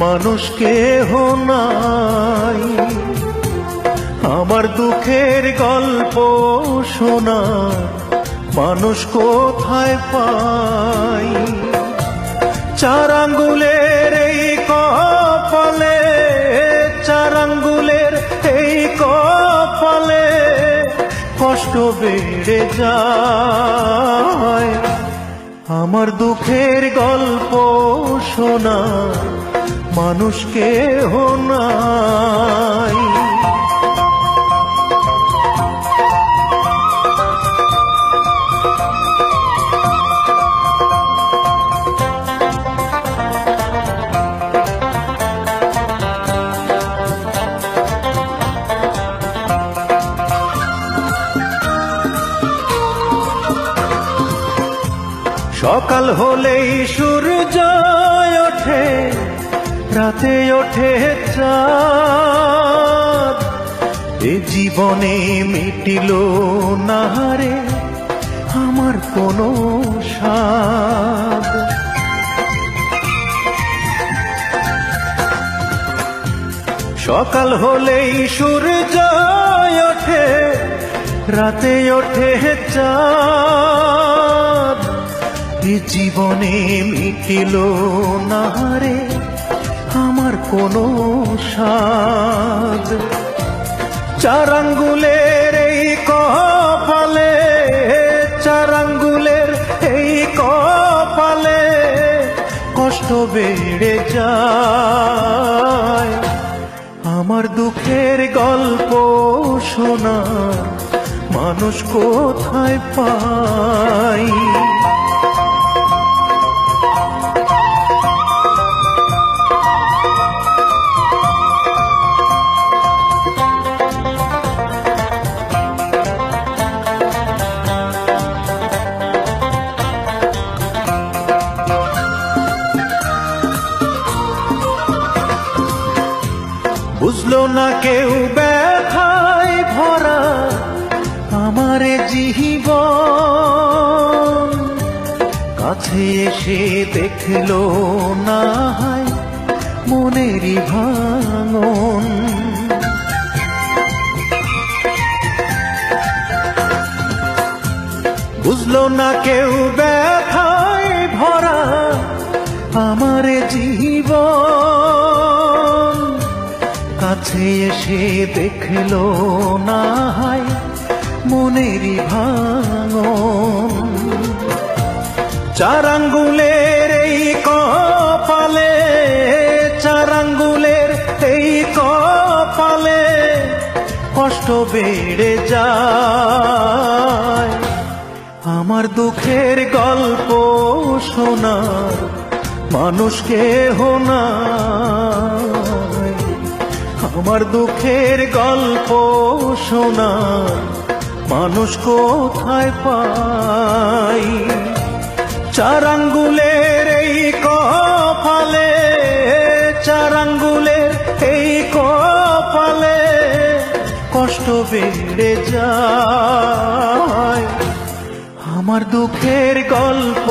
মানুষ কেহ নাই। আমার দুঃখের গল্প শোনা মানুষ কোথায় পাই? চার আঙ্গুলের এই কপালে, চার আঙ্গুলের এই কপালে কষ্ট বেড়ে যায়। আমার দুঃখের গল্প শোনা মানুষ কেহ নাই। সকাল হলেই সূর্য ওঠে, রাতে ওঠে চাঁদ। এ জীবনে মিটিল না রে আমার কোনো স্বাদ। সকাল হলেই সূর্য ওঠে, রাতে ওঠে চাঁদ। এ জীবনে মিটিল না রে আমার কোনো স্বাদ। চার আঙ্গুলের এই কপালে, চার আঙ্গুলের এই কপালে কষ্ট বেড়ে যায়। আমার দুঃখের গল্প শোনা মানুষ কোথায় পাই? বুঝলো না কেউ ব্যথায় ভরা আমার জীবন। কাছে এসে দেখলো না হয় মনেরই ভাঙন। বুঝলো না কেউ ব্যথায় ভরা আমার জীবন। কাছে এসে দেখলো না হয় মনেরই ভাঙন। চার আঙ্গুলের এই কপালে, চার আঙ্গুলের এই কপালে কষ্ট বেড়ে যায়। আমার দুঃখের গল্প শোনা মানুষ কেহ নাই। আমার দুঃখের গল্প শোনা মানুষ কোথায় পাই? চার আঙ্গুলের এই কপালে, চার আঙ্গুলের এই কপালে কষ্ট বেড়ে যায়। আমার দুঃখের গল্প